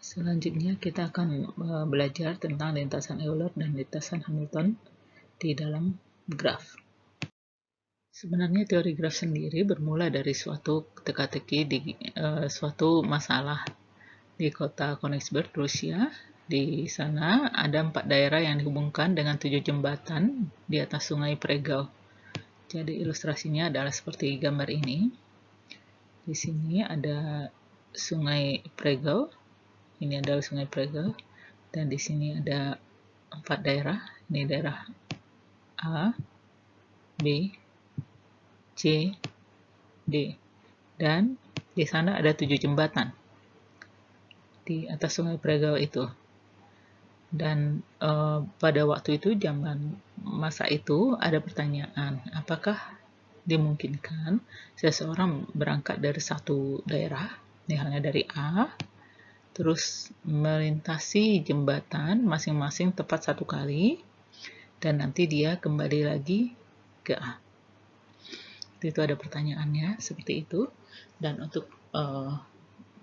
Selanjutnya kita akan belajar tentang lintasan Euler dan lintasan Hamilton di dalam graf. Sebenarnya teori graf sendiri bermula dari suatu teka-teki di suatu masalah di kota Königsberg, Rusia. Di sana ada 4 daerah yang dihubungkan dengan 7 jembatan di atas sungai Pregel. Jadi ilustrasinya adalah seperti gambar ini. Di sini ada sungai Pregel. Ini adalah sungai Pregel. Dan di sini ada 4 daerah. Ini daerah A, B, C, D. Dan di sana ada 7 jembatan di atas sungai Pregel itu. Dan pada waktu itu, zaman masa itu, ada pertanyaan, apakah dimungkinkan seseorang berangkat dari satu daerah, misalnya dari A, terus melintasi jembatan masing-masing tepat 1 kali, dan nanti dia kembali lagi ke A. Itu ada pertanyaannya seperti itu. Dan untuk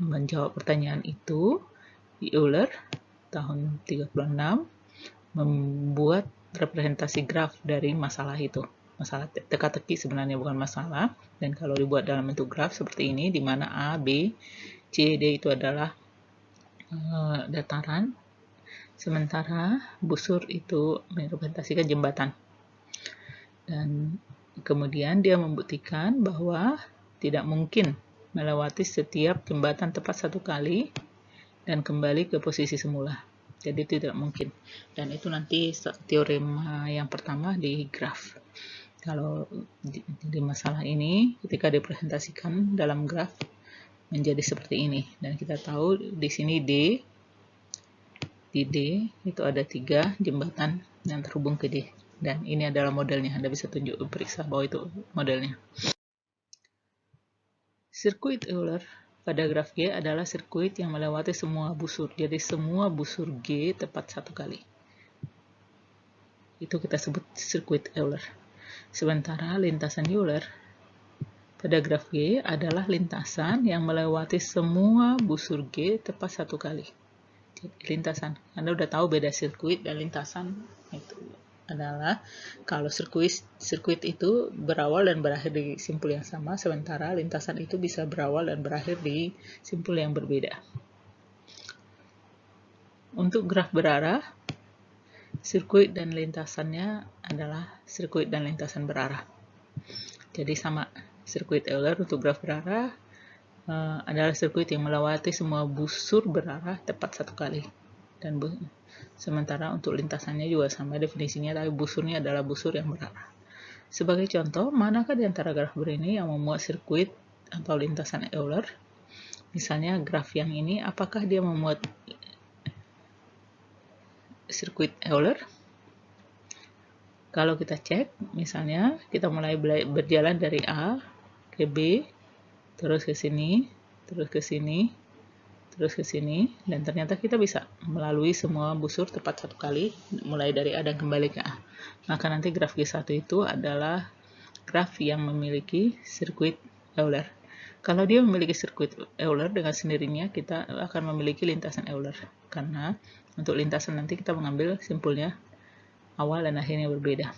menjawab pertanyaan itu, Euler tahun 36 membuat representasi graf dari masalah itu. Masalah teka-teki sebenarnya, bukan masalah. Dan kalau dibuat dalam bentuk graf seperti ini, di mana A, B, C, D itu adalah dataran, sementara busur itu merepresentasikan jembatan. Dan kemudian dia membuktikan bahwa tidak mungkin melewati setiap jembatan tepat 1 kali dan kembali ke posisi semula. Jadi tidak mungkin. Dan itu nanti teorema yang pertama di graf. Kalau di masalah ini, ketika dipresentasikan dalam graf, menjadi seperti ini. Dan kita tahu di sini D, di D itu ada 3 jembatan yang terhubung ke D. Dan ini adalah modelnya. Anda bisa periksa bahwa itu modelnya. Sirkuit Euler pada graf G adalah sirkuit yang melewati semua busur. Jadi semua busur G tepat 1 kali. Itu kita sebut sirkuit Euler. Sementara lintasan Euler pada graf G adalah lintasan yang melewati semua busur G tepat 1 kali. Jadi lintasan. Anda udah tahu beda sirkuit dan lintasan. Itu adalah kalau sirkuit itu berawal dan berakhir di simpul yang sama, sementara lintasan itu bisa berawal dan berakhir di simpul yang berbeda. Untuk graf berarah, sirkuit dan lintasannya adalah sirkuit dan lintasan berarah. Jadi sama, sirkuit Euler untuk graf berarah adalah sirkuit yang melewati semua busur berarah tepat 1 kali. Dan sementara untuk lintasannya juga sama definisinya, tapi busurnya adalah busur yang berarah. Sebagai contoh, manakah di antara graf ini yang memuat sirkuit atau lintasan Euler? Misalnya graf yang ini, apakah dia memuat sirkuit Euler? Kalau kita cek, misalnya kita mulai berjalan dari A ke B, terus ke sini, terus ke sini, terus ke sini, dan ternyata kita bisa melalui semua busur tepat 1 kali, mulai dari A dan kembali ke A. Maka nanti graf G1 itu adalah graf yang memiliki sirkuit Euler. Kalau dia memiliki sirkuit Euler, dengan sendirinya kita akan memiliki lintasan Euler. Karena untuk lintasan nanti kita mengambil simpulnya awal dan akhirnya berbeda.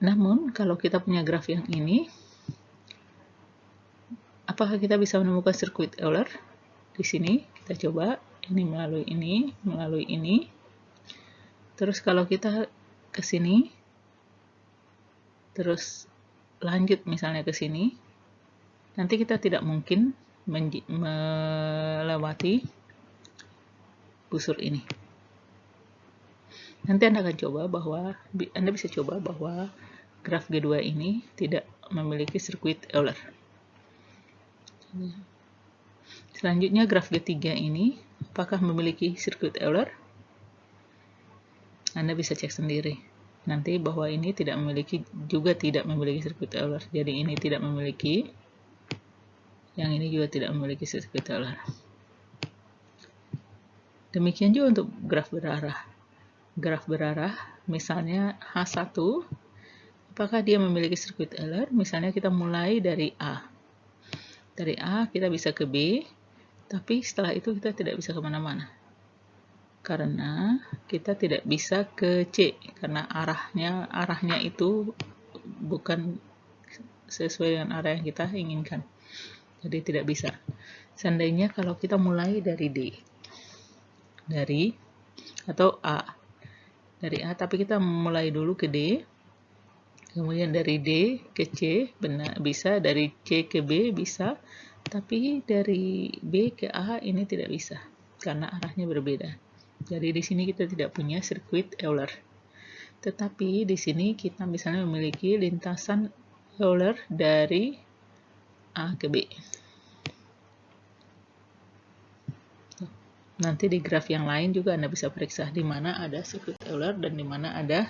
Namun, kalau kita punya graf yang ini, apakah kita bisa menemukan sirkuit Euler? Di sini kita coba, ini melalui ini. Terus kalau kita ke sini, terus lanjut misalnya ke sini, nanti kita tidak mungkin melewati busur ini. Nanti Anda bisa coba bahwa graf G2 ini tidak memiliki sirkuit Euler. Selanjutnya graf G3 ini apakah memiliki sirkuit Euler? Anda bisa cek sendiri nanti bahwa ini tidak memiliki sirkuit Euler. Jadi ini tidak memiliki, yang ini juga tidak memiliki sirkuit Euler. Demikian juga untuk graf berarah. Graf berarah misalnya H1, apakah dia memiliki sirkuit Euler? Misalnya kita mulai dari A. Dari A kita bisa ke B, Tapi setelah itu kita tidak bisa kemana-mana. Karena kita tidak bisa ke C, karena arahnya itu bukan sesuai dengan arah yang kita inginkan. Jadi tidak bisa. Seandainya kalau kita mulai dari D, atau A, dari A, tapi kita mulai dulu ke D, kemudian dari D ke C, benar bisa, dari C ke B bisa, tapi dari B ke A ini tidak bisa, karena arahnya berbeda. Jadi di sini kita tidak punya sirkuit Euler. Tetapi di sini kita misalnya memiliki lintasan Euler dari A ke B. Nanti di graf yang lain juga Anda bisa periksa di mana ada sirkuit Euler dan di mana ada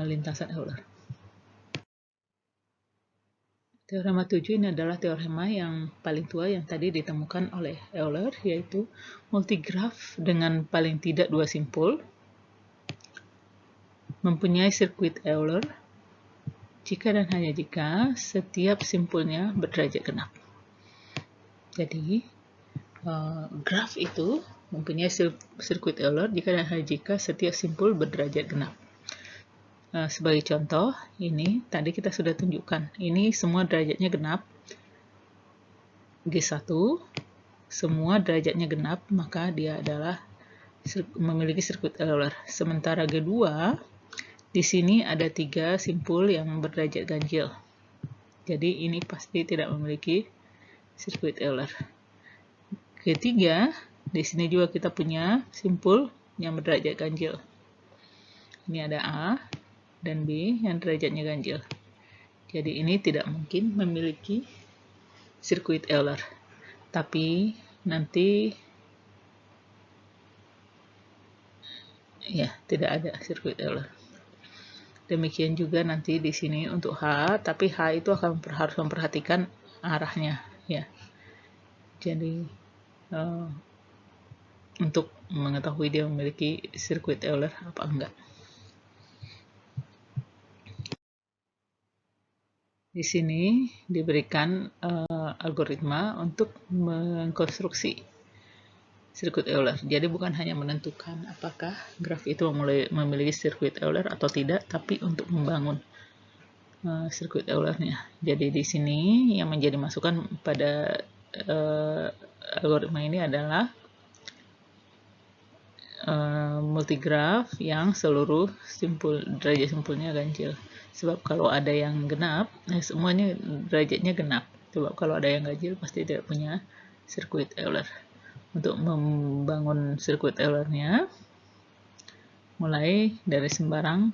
lintasan Euler. Teorema 7 ini adalah teorema yang paling tua yang tadi ditemukan oleh Euler, yaitu multigraf dengan paling tidak 2 simpul mempunyai sirkuit Euler jika dan hanya jika setiap simpulnya berderajat genap. Jadi graf itu mempunyai sirkuit Euler jika dan hanya jika setiap simpul berderajat genap. Sebagai contoh, ini tadi kita sudah tunjukkan. Ini semua derajatnya genap. G1, semua derajatnya genap, maka dia adalah memiliki sirkuit Euler. Sementara G2, di sini ada 3 simpul yang berderajat ganjil. Jadi ini pasti tidak memiliki sirkuit Euler. Ketiga, di sini juga kita punya simpul yang berderajat ganjil. Ini ada A dan B yang derajatnya ganjil. Jadi ini tidak mungkin memiliki sirkuit Euler. Tapi nanti ya tidak ada sirkuit Euler. Demikian juga nanti di sini untuk H, tapi H itu harus memperhatikan arahnya ya. Jadi untuk mengetahui dia memiliki sirkuit Euler apa enggak. Di sini diberikan algoritma untuk mengkonstruksi sirkuit Euler. Jadi bukan hanya menentukan apakah graf itu memiliki sirkuit Euler atau tidak, tapi untuk membangun sirkuit Eulernya. Jadi di sini yang menjadi masukan pada algoritma ini adalah multigraf yang seluruh derajat simpulnya ganjil. Sebab kalau ada yang genap, semuanya derajatnya genap. Sebab kalau ada yang ganjil pasti tidak punya sirkuit Euler. Untuk membangun sirkuit Eulernya, mulai dari sembarang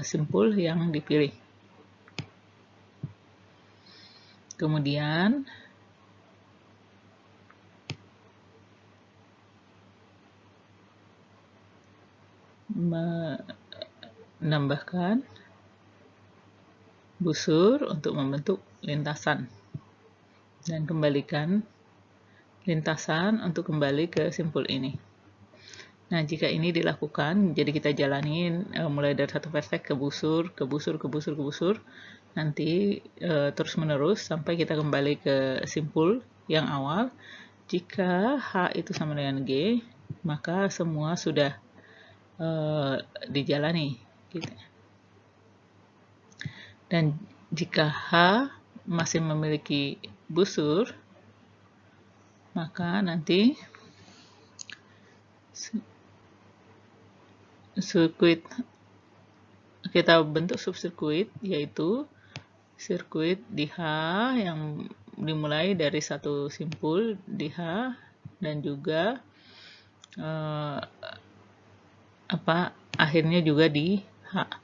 simpul yang dipilih. Kemudian menambahkan busur untuk membentuk lintasan dan kembalikan lintasan untuk kembali ke simpul ini. Nah, jika ini dilakukan, jadi kita jalanin mulai dari satu vertex ke busur, nanti terus menerus sampai kita kembali ke simpul yang awal. Jika H itu sama dengan G, maka semua sudah dijalani gitu. Dan jika H masih memiliki busur, maka nanti sirkuit kita bentuk subsirkuit, yaitu sirkuit di H yang dimulai dari satu simpul di H dan juga akhirnya juga di H.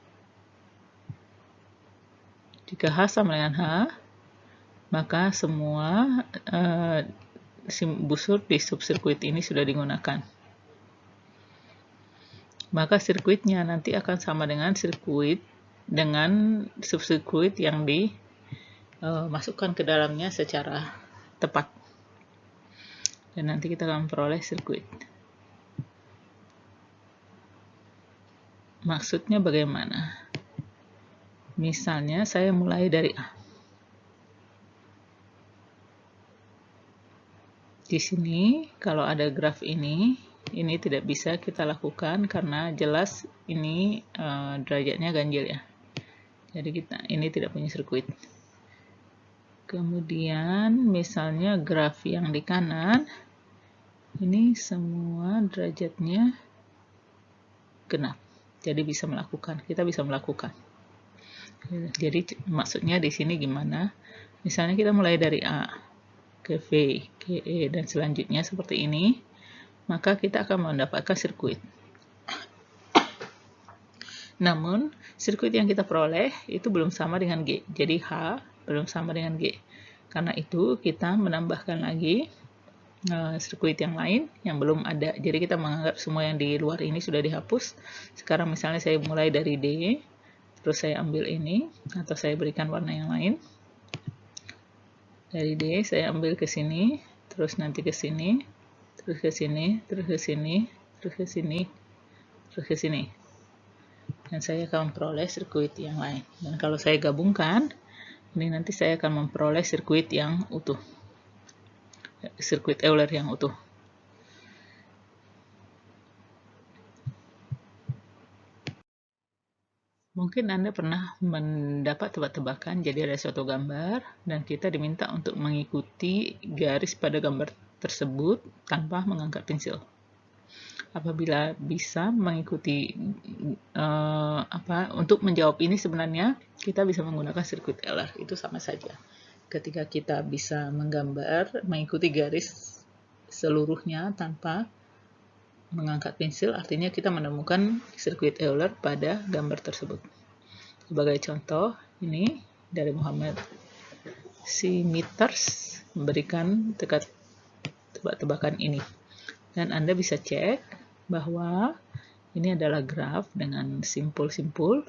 Jika H sama dengan H, maka semua busur di subsirkuit ini sudah digunakan. Maka sirkuitnya nanti akan sama dengan sirkuit dengan subsirkuit yang dimasukkan ke dalamnya secara tepat. Dan nanti kita akan memperoleh sirkuit. Maksudnya bagaimana? Misalnya saya mulai dari A. Di sini kalau ada graf ini tidak bisa kita lakukan karena jelas ini derajatnya ganjil ya. Jadi ini tidak punya sirkuit. Kemudian misalnya graf yang di kanan ini semua derajatnya genap. Jadi kita bisa melakukan. Jadi maksudnya di sini gimana? Misalnya kita mulai dari A ke V, ke E, dan selanjutnya seperti ini, maka kita akan mendapatkan sirkuit. Namun, sirkuit yang kita peroleh itu belum sama dengan G. Jadi H belum sama dengan G. Karena itu, kita menambahkan lagi sirkuit yang lain yang belum ada. Jadi kita menganggap semua yang di luar ini sudah dihapus. Sekarang misalnya saya mulai dari D, terus saya ambil ini, atau saya berikan warna yang lain. Dari D, saya ambil ke sini, terus nanti ke sini, terus ke sini, terus ke sini, terus ke sini, terus ke sini. Dan saya akan memperoleh sirkuit yang lain. Dan kalau saya gabungkan, ini nanti saya akan memperoleh sirkuit yang utuh. Sirkuit Euler yang utuh. Mungkin Anda pernah mendapat tebak-tebakan, jadi ada suatu gambar, dan kita diminta untuk mengikuti garis pada gambar tersebut tanpa mengangkat pensil. Apabila bisa mengikuti untuk menjawab ini sebenarnya kita bisa menggunakan sirkuit Euler, itu sama saja. Ketika kita bisa mengikuti garis seluruhnya tanpa mengangkat pensil, artinya kita menemukan sirkuit Euler pada gambar tersebut. Sebagai contoh, ini dari Muhammad Simiters memberikan tebak-tebakan ini. Dan Anda bisa cek bahwa ini adalah graf dengan simpul-simpul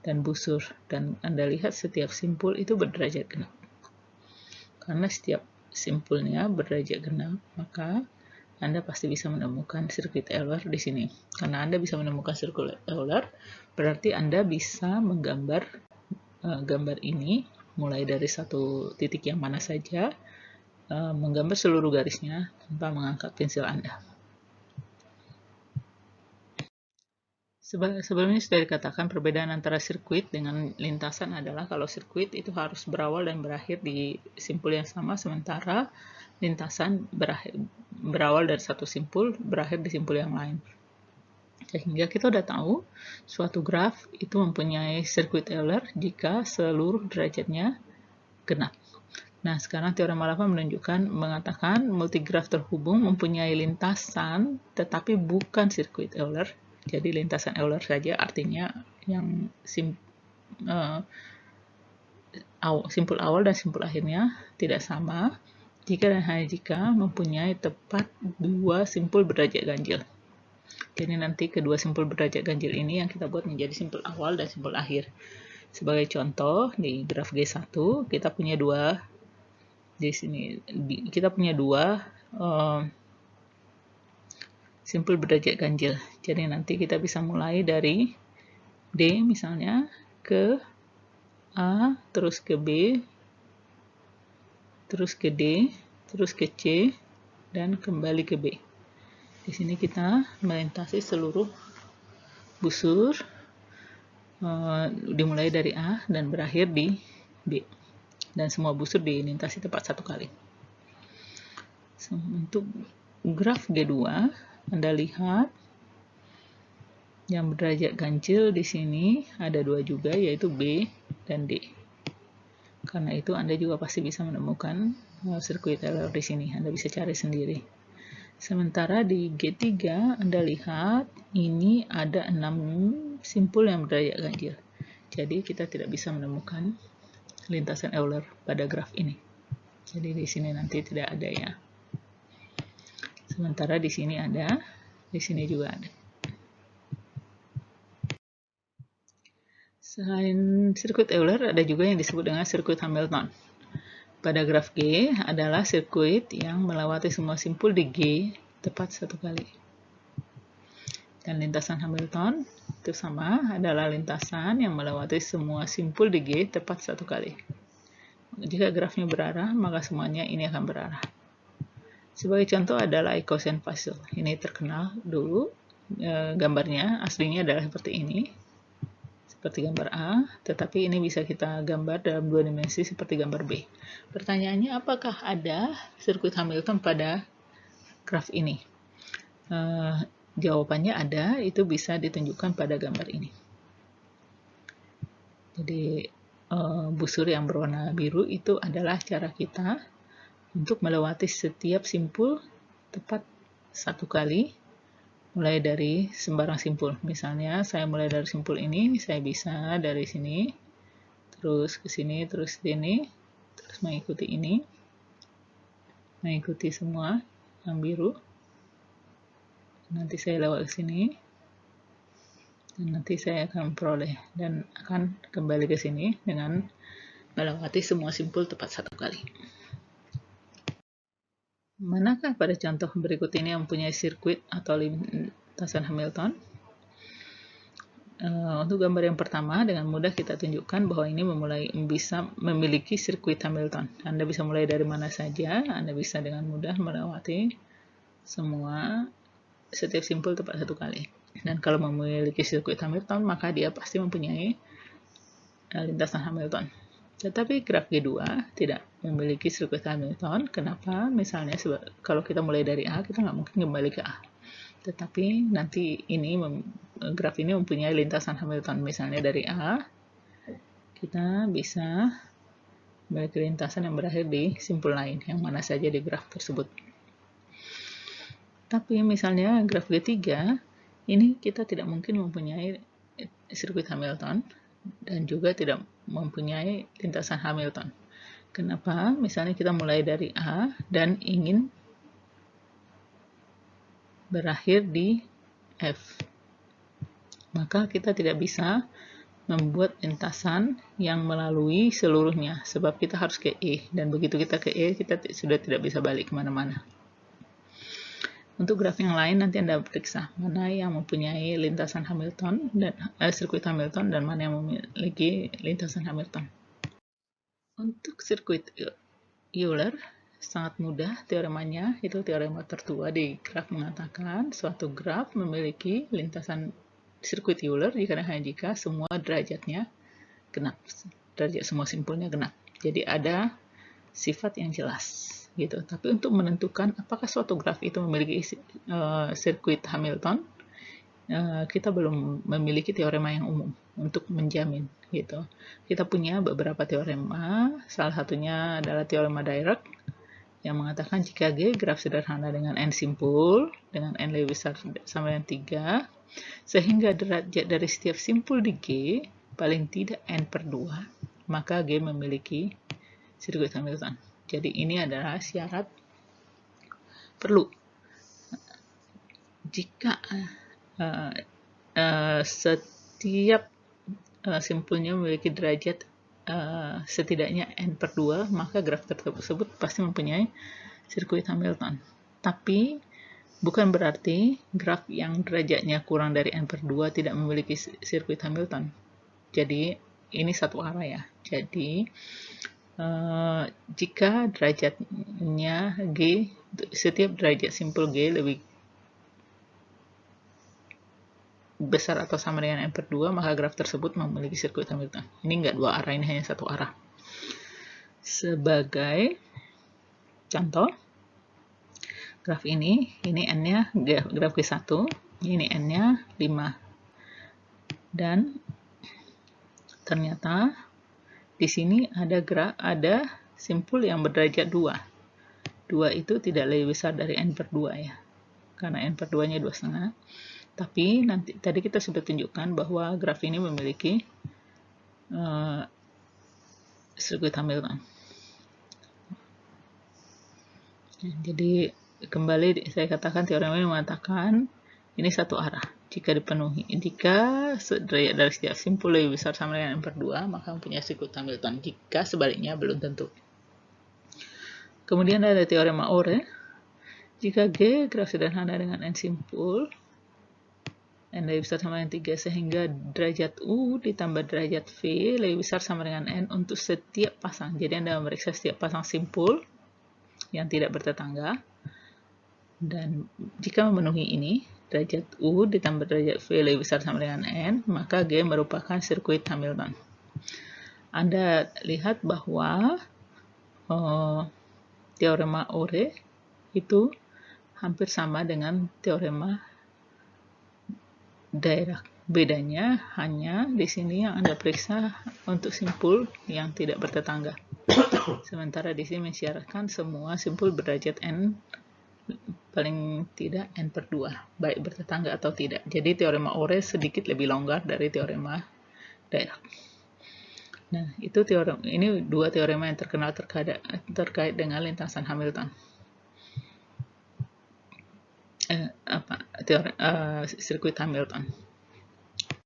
dan busur. Dan Anda lihat setiap simpul itu berderajat genap. Karena setiap simpulnya berderajat genap, maka Anda pasti bisa menemukan sirkuit Euler di sini. Karena Anda bisa menemukan sirkuit Euler, berarti Anda bisa menggambar gambar ini mulai dari satu titik yang mana saja, menggambar seluruh garisnya tanpa mengangkat pensil Anda. Sebelumnya sudah dikatakan perbedaan antara sirkuit dengan lintasan adalah kalau sirkuit itu harus berawal dan berakhir di simpul yang sama, sementara lintasan berawal dari satu simpul, berakhir di simpul yang lain. Sehingga kita sudah tahu suatu graf itu mempunyai sirkuit Euler jika seluruh derajatnya genap. Nah, sekarang teorema Laplace mengatakan multigraf terhubung mempunyai lintasan tetapi bukan sirkuit Euler. Jadi lintasan Euler saja, artinya yang simpul awal dan simpul akhirnya tidak sama jika dan hanya jika mempunyai tepat dua simpul berderajat ganjil. Jadi nanti kedua simpul berderajat ganjil ini yang kita buat menjadi simpul awal dan simpul akhir. Sebagai contoh, di graf G1 kita punya dua, di sini kita punya dua simpul berderajat ganjil. Jadi nanti kita bisa mulai dari D misalnya ke A, terus ke B, terus ke D, terus ke C, dan kembali ke B. Di sini kita melintasi seluruh busur, dimulai dari A dan berakhir di B. Dan semua busur dilintasi tepat satu kali. Untuk graf G2, Anda lihat yang berderajat ganjil di sini ada dua juga, yaitu B dan D. Karena itu Anda juga pasti bisa menemukan sirkuit Euler di sini. Anda bisa cari sendiri. Sementara di G3 Anda lihat ini ada 6 simpul yang berderajat ganjil. Jadi kita tidak bisa menemukan lintasan Euler pada graf ini. Jadi di sini nanti tidak ada ya. Sementara di sini ada, di sini juga ada. Selain sirkuit Euler, ada juga yang disebut dengan sirkuit Hamilton. Pada graf G adalah sirkuit yang melewati semua simpul di G tepat satu kali. Dan lintasan Hamilton itu sama, adalah lintasan yang melewati semua simpul di G tepat satu kali. Jika grafnya berarah, maka semuanya ini akan berarah. Sebagai contoh adalah Icosine puzzle. Ini terkenal dulu. Gambarnya aslinya adalah seperti ini. Seperti gambar A, tetapi ini bisa kita gambar dalam 2 dimensi seperti gambar B. Pertanyaannya, apakah ada sirkuit Hamilton pada graf ini? Jawabannya ada, itu bisa ditunjukkan pada gambar ini. Jadi busur yang berwarna biru itu adalah cara kita untuk melewati setiap simpul tepat 1 kali, mulai dari sembarang simpul. Misalnya saya mulai dari simpul ini, saya bisa dari sini, terus ke sini, terus sini, terus mengikuti ini, mengikuti semua yang biru. Nanti saya lewat ke sini, dan nanti saya akan memperoleh dan akan kembali ke sini dengan melewati semua simpul tepat 1 kali. Manakah pada contoh berikut ini yang mempunyai sirkuit atau lintasan Hamilton? Untuk gambar yang pertama, dengan mudah kita tunjukkan bahwa ini bisa memiliki sirkuit Hamilton. Anda bisa mulai dari mana saja, Anda bisa dengan mudah melewati setiap simpul tepat 1 kali. Dan kalau memiliki sirkuit Hamilton, maka dia pasti mempunyai lintasan Hamilton. Tetapi graf G2 tidak memiliki sirkuit Hamilton. Kenapa? Misalnya kalau kita mulai dari A, kita nggak mungkin kembali ke A. Tetapi nanti graf ini mempunyai lintasan Hamilton. Misalnya dari A, kita bisa memiliki lintasan yang berakhir di simpul lain, yang mana saja di graf tersebut. Tapi misalnya graf G3, ini kita tidak mungkin mempunyai sirkuit Hamilton dan juga tidak mempunyai lintasan Hamilton. Kenapa? Misalnya kita mulai dari A dan ingin berakhir di F. Maka kita tidak bisa membuat lintasan yang melalui seluruhnya, sebab kita harus ke E, dan begitu kita ke E, kita sudah tidak bisa balik kemana-mana. Untuk graf yang lain nanti Anda periksa mana yang mempunyai lintasan Hamilton dan sirkuit Hamilton dan mana yang memiliki lintasan Hamilton. Untuk sirkuit Euler sangat mudah teoremanya, itu teorema tertua di graf mengatakan suatu graf memiliki lintasan sirkuit Euler jika semua derajatnya genap, derajat semua simpulnya genap. Jadi ada sifat yang jelas. Gitu. Tapi untuk menentukan apakah suatu graf itu memiliki sirkuit Hamilton, kita belum memiliki teorema yang umum untuk menjamin. Gitu. Kita punya beberapa teorema, salah satunya adalah teorema Dirac yang mengatakan jika G graf sederhana dengan n simpul, dengan n lebih besar sama dengan 3, sehingga derajat dari setiap simpul di G paling tidak n/2, maka G memiliki sirkuit Hamilton. Jadi ini adalah syarat perlu. Jika setiap simpulnya memiliki derajat setidaknya n/2, maka graf tersebut pasti mempunyai sirkuit Hamilton. Tapi bukan berarti graf yang derajatnya kurang dari n/2 tidak memiliki sirkuit Hamilton. Jadi ini satu arah ya. Jadi jika derajatnya G, setiap derajat simpul G lebih besar atau sama dengan n/2, maka graf tersebut memiliki sirkuit Hamilton. Ini enggak dua arah, ini hanya satu arah. Sebagai contoh, graf ini n-nya graf G1, ini n-nya 5. Dan ternyata di sini ada simpul yang berderajat 2. 2 itu tidak lebih besar dari n/2 ya. Karena n/2-nya 2,5. Tapi tadi kita sudah tunjukkan bahwa graf ini memiliki sirkuit Hamilton. Jadi kembali saya katakan teorema ini mengatakan ini satu arah. Jika dipenuhi, jika derajat dari setiap simpul lebih besar sama dengan n/2, maka mempunyai sirkuit Hamilton. Jika sebaliknya, belum tentu. Kemudian ada teorema Ore. Jika G graf sederhana dengan n simpul, n lebih besar sama dengan 3, sehingga derajat U ditambah derajat V lebih besar sama dengan n untuk setiap pasang. Jadi Anda memeriksa setiap pasang simpul yang tidak bertetangga, Dan jika memenuhi ini, derajat U ditambah derajat V lebih besar sama dengan N, maka G merupakan sirkuit Hamilton. Anda lihat bahwa teorema Ore itu hampir sama dengan teorema Dirac. Bedanya hanya di sini yang Anda periksa untuk simpul yang tidak bertetangga. Sementara di sini mensyaratkan semua simpul berderajat N paling tidak N/2, baik bertetangga atau tidak. Jadi teorema Ore sedikit lebih longgar dari teorema Dirac. Nah, itu ini dua teorema yang terkenal terkait dengan lintasan Hamilton. Sirkuit Hamilton.